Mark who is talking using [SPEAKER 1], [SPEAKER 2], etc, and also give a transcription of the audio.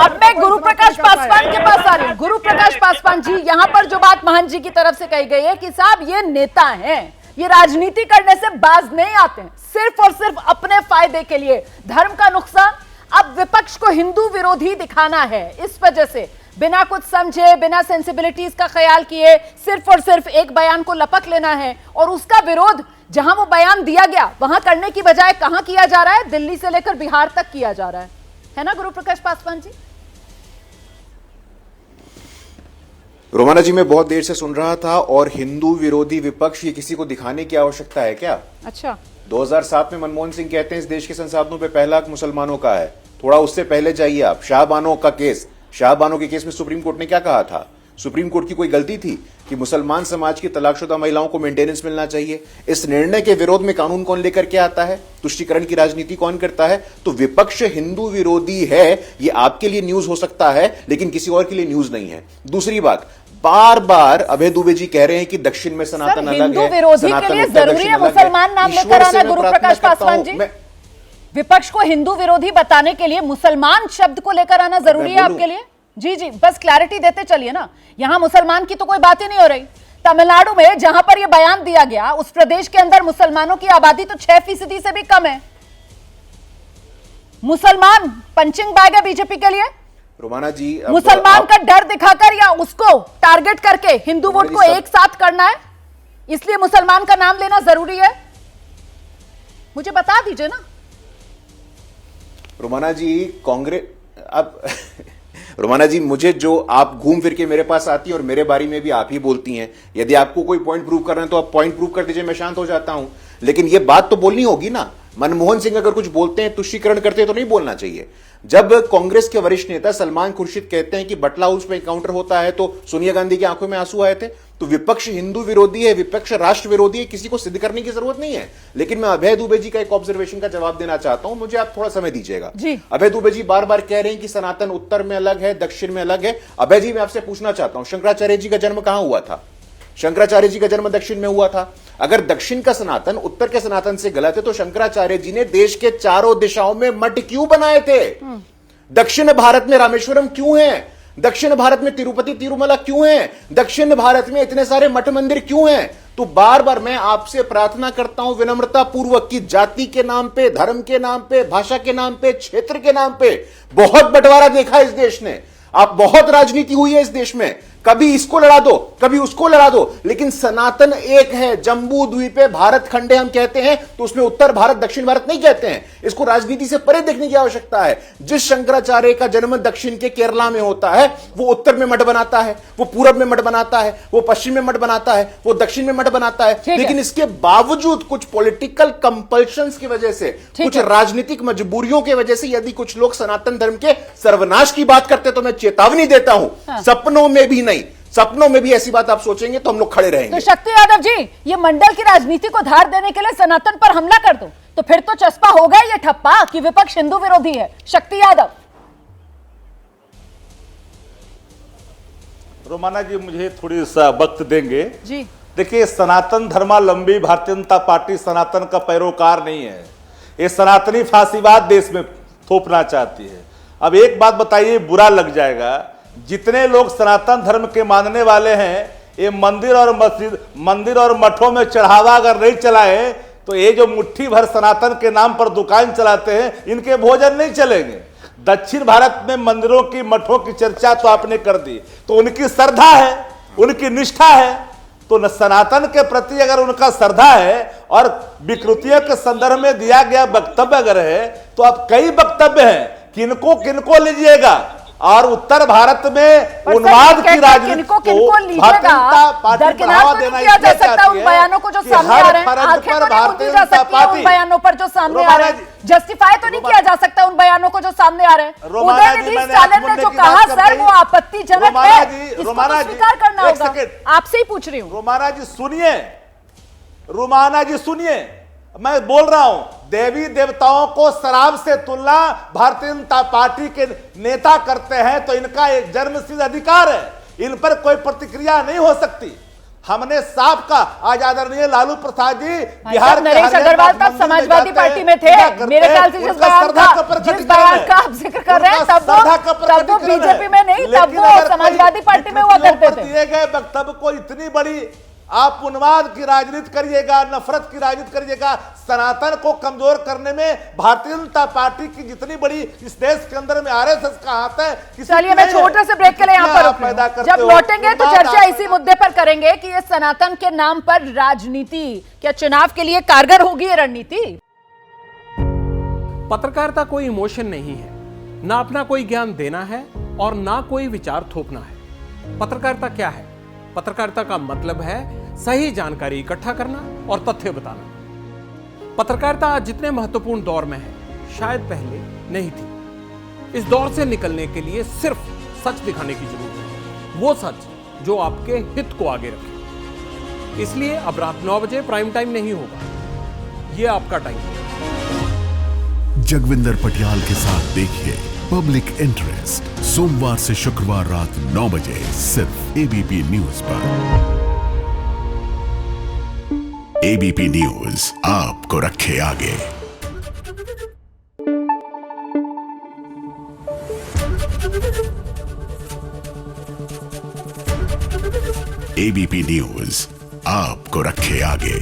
[SPEAKER 1] अब मैं गुरु प्रकाश पासवान के पास आ रही हूँ। गुरु प्रकाश पासवान जी, यहाँ पर जो बात महंत जी की तरफ से कही गई है कि साहब ये नेता हैं, ये राजनीति करने से बाज नहीं आते, सिर्फ और सिर्फ अपने फायदे के लिए धर्म का नुकसान, अब विपक्ष को हिंदू विरोधी दिखाना है, इस वजह से बिना कुछ समझे, बिना सेंसिबिलिटीज का ख्याल किए सिर्फ और सिर्फ एक बयान को लपक लेना है और उसका विरोध जहां वो बयान दिया गया वहां करने की बजाय कहां किया जा रहा है, दिल्ली से लेकर बिहार तक किया जा रहा है ना गुरु प्रकाश पासवान जी?
[SPEAKER 2] रोमाना जी, मैं बहुत देर से सुन रहा था और हिंदू विरोधी विपक्ष ये किसी को दिखाने की आवश्यकता है क्या?
[SPEAKER 1] अच्छा,
[SPEAKER 2] 2007 में मनमोहन सिंह कहते हैं इस देश के संसाधनों पे पहला हक मुसलमानों का है। थोड़ा उससे पहले जाइए आप, शाहबानो का केस, शाहबानो के केस में सुप्रीम कोर्ट ने क्या कहा था? सुप्रीम कोर्ट की कोई गलती थी कि मुसलमान समाज की तलाकशुदा महिलाओं को मेंटेनेंस मिलना चाहिए? इस निर्णय के विरोध में कानून कौन लेकर के आता है? तुष्टीकरण की राजनीति कौन करता है? तो विपक्ष हिंदू विरोधी है, ये आपके लिए न्यूज हो सकता है लेकिन किसी और के लिए न्यूज नहीं है। दूसरी बात, बार बार अभय दुबे जी कह रहे हैं कि दक्षिण में सनातन अलग है,
[SPEAKER 1] हिंदू विरोधी के लिए जरूरी है मुसलमान नाम लेकर आना? गुरु प्रकाश पासवान जी, विपक्ष को हिंदू विरोधी बताने के लिए मुसलमान शब्द को लेकर आना जरूरी है आपके लिए? जी जी, बस क्लैरिटी देते चलिए ना, यहां मुसलमान की तो कोई बात ही नहीं हो रही। तमिलनाडु में जहां पर यह बयान दिया गया उस प्रदेश के अंदर मुसलमानों की आबादी तो 6% से भी कम है। मुसलमान पंचिंग बैग है बीजेपी के लिए?
[SPEAKER 2] रोमाना जी,
[SPEAKER 1] मुसलमान का डर दिखाकर या उसको टारगेट करके हिंदू वोट को एक साथ करना है, इसलिए मुसलमान का नाम लेना जरूरी है? मुझे बता दीजिए ना।
[SPEAKER 2] रोमाना जी, कांग्रेस अब रोमाना जी, मुझे जो आप घूम फिर के मेरे पास आती हैं और मेरे बारे में भी आप ही बोलती हैं, यदि आपको कोई पॉइंट प्रूव करना है तो आप पॉइंट प्रूव कर दीजिए, मैं शांत हो जाता हूं। लेकिन यह बात तो बोलनी होगी ना। मनमोहन सिंह अगर कुछ बोलते हैं, तुष्टीकरण करते हैं तो नहीं बोलना चाहिए। जब कांग्रेस के वरिष्ठ नेता सलमान खुर्शीद कहते हैं कि बटला हाउस में एनकाउंटर होता है तो सोनिया गांधी की आंखों में आंसू आए थे, तो विपक्ष हिंदू विरोधी है, विपक्ष राष्ट्र विरोधी है, किसी को सिद्ध करने की जरूरत नहीं है। लेकिन मैं अभय दुबे जी का एक ऑब्जर्वेशन का जवाब देना चाहता हूं, मुझे आप थोड़ा समय दीजिएगा। अभय दुबे जी बार बार कह रहे हैं कि सनातन उत्तर में अलग है, दक्षिण में अलग है। अभय जी, मैं आपसे पूछना चाहता हूं, शंकराचार्य जी का जन्म कहां हुआ था? शंकराचार्य जी का जन्म दक्षिण में हुआ था। अगर दक्षिण का सनातन उत्तर के सनातन से गलत है तो शंकराचार्य जी ने देश के चारों दिशाओं में मठ क्यों बनाए थे? दक्षिण भारत में रामेश्वरम क्यों है? दक्षिण भारत में तिरुपति तिरुमला क्यों है? दक्षिण भारत में इतने सारे मठ मंदिर क्यों हैं? तो बार बार मैं आपसे प्रार्थना करता हूं विनम्रता पूर्वक कि जाति के नाम पे, धर्म के नाम पे, भाषा के नाम पे, क्षेत्र के नाम पे बहुत बंटवारा देखा इस देश ने। आप बहुत राजनीति हुई है इस देश में, कभी इसको लड़ा दो, कभी उसको लड़ा दो, लेकिन सनातन एक है। जम्बू द्वीप पे भारत खंडे हम कहते हैं तो उसमें उत्तर भारत दक्षिण भारत नहीं कहते हैं। इसको राजनीति से परे देखने की आवश्यकता है। जिस शंकराचार्य का जन्म दक्षिण के केरला में होता है वो उत्तर में मठ बनाता है, वो पूरब में मठ बनाता है, वो पश्चिम में मठ बनाता है, वो दक्षिण में मठ बनाता है। लेकिन इसके बावजूद कुछ पॉलिटिकल कंपल्शंस की वजह से, कुछ राजनीतिक मजबूरियों की वजह से यदि कुछ लोग सनातन धर्म के सर्वनाश की बात करते तो मैं चेतावनी देता हूं, सपनों में भी नहीं, सपनों में भी ऐसी बात आप सोचेंगे तो हम लोग खड़े रहेंगे।
[SPEAKER 1] तो शक्ति यादव जी, ये मंडल की राजनीति को धार देने के लिए सनातन पर हमला कर दो तो फिर तो चस्पा होगा ये ठप्पा कि विपक्ष हिंदू विरोधी है। शक्ति यादव।
[SPEAKER 3] रोमाना जी, मुझे थोड़ी सा वक्त देंगे
[SPEAKER 1] जी।
[SPEAKER 3] देखिए, सनातन धर्मावलंबी भारतीय जनता पार्टी सनातन का पैरोकार नहीं है। ये सनातनी फांसीवाद देश में थोपना चाहती है। अब एक बात बताइए, बुरा लग जाएगा, जितने लोग सनातन धर्म के मानने वाले हैं, ये मंदिर और मस्जिद, मंदिर और मठों में चढ़ावा अगर नहीं चलाए तो ये जो मुट्ठी भर सनातन के नाम पर दुकान चलाते हैं, इनके भोजन नहीं चलेंगे। दक्षिण भारत में मंदिरों की, मठों की चर्चा तो आपने कर दी, तो उनकी श्रद्धा है, उनकी निष्ठा है, तो सनातन के प्रति अगर उनका श्रद्धा है और विकृतियों के संदर्भ में दिया गया वक्तव्य अगर है, तो अब कई वक्तव्य हैं, किनको किनको लीजिएगा? और उत्तर भारत में उन्माद की राजनीति को
[SPEAKER 1] दरकिनार नहीं किया जा सकता उन बयानों को जो सामने आ रहे हैं, आंखें तो नहीं मूंदी जा सकती उन बयानों पर जो सामने आ रहे हैं, जस्टिफाई तो नहीं किया जा सकता उन बयानों को जो सामने आ रहे हैं। उदयनिधि स्टालिन ने जो कहा सर वो आपत्तिजनक है, इसको तो स्वीकार करना होगा। आपसे ही पूछ रही हूँ।
[SPEAKER 3] रोमाना जी सुनिए, रोमाना जी सुनिए, मैं बोल रहा हूं, देवी देवताओं को शराब से तुलना भारतीय जनता पार्टी के नेता करते हैं तो इनका एक जन्मसिद्ध अधिकार है, इन पर कोई प्रतिक्रिया नहीं हो सकती। हमने साफ का आज आदरणीय लालू प्रसाद जी बिहार के
[SPEAKER 1] नरेश
[SPEAKER 3] हरियाणा
[SPEAKER 1] अग्रवाल तब
[SPEAKER 3] मंदिर में
[SPEAKER 1] समाजवादी
[SPEAKER 3] जाते
[SPEAKER 1] पार्टी
[SPEAKER 3] हैं,
[SPEAKER 1] में थे।
[SPEAKER 3] पूजा करते
[SPEAKER 1] मेरे
[SPEAKER 3] हैं,
[SPEAKER 1] ख्याल से जिस
[SPEAKER 3] उनका
[SPEAKER 1] बयान
[SPEAKER 3] श्रद्धा
[SPEAKER 1] का
[SPEAKER 3] का प्रकटीकरण
[SPEAKER 1] का आप जिक्र कर रहे हैं
[SPEAKER 3] उनका
[SPEAKER 1] तब
[SPEAKER 3] श्रद्धा का
[SPEAKER 1] वो
[SPEAKER 3] प्रकटीकरण
[SPEAKER 1] बीजेपी
[SPEAKER 3] है।
[SPEAKER 1] में नहीं, तब
[SPEAKER 3] लेकिन
[SPEAKER 1] वो
[SPEAKER 3] अगर कोई
[SPEAKER 1] समाजवादी पार्टी में हुआ करते
[SPEAKER 3] पर
[SPEAKER 1] थे।
[SPEAKER 3] दिए गए वक्तव्य को इतनी बड़ी आप उन्माद की राजनीति करिएगा, नफरत की राजनीति करिएगा, सनातन को कमजोर करने में भारतीय जनता पार्टी की जितनी बड़ी इस देश के अंदर में आरएसएस का हाथ है।
[SPEAKER 1] चलिए मैं छोटे से ब्रेक के लिए यहाँ पर रुक रही हूं। जब लौटेंगे तो चर्चा इसी मुद्दे पर करेंगे कि ये सनातन के नाम पर राजनीति क्या चुनाव के लिए कारगर होगी ये रणनीति।
[SPEAKER 4] पत्रकारिता कोई इमोशन नहीं है, ना अपना कोई ज्ञान देना है और ना कोई विचार थोपना है। पत्रकारिता क्या है? पत्रकारिता का मतलब है सही जानकारी इकट्ठा करना और तथ्य बताना। पत्रकारिता आज जितने महत्वपूर्ण दौर में है शायद पहले नहीं थी। इस दौर से निकलने के लिए सिर्फ सच दिखाने की जरूरत है, वो सच जो आपके हित को आगे रखे। इसलिए अब रात 9 बजे प्राइम टाइम नहीं होगा, ये आपका टाइम है।
[SPEAKER 5] जगविंदर पटियाल के साथ देखिए पब्लिक इंटरेस्ट सोमवार से शुक्रवार रात 9 बजे सिर्फ एबीपी न्यूज पर। एबीपी न्यूज आपको रखे आगे। एबीपी न्यूज आपको रखे आगे।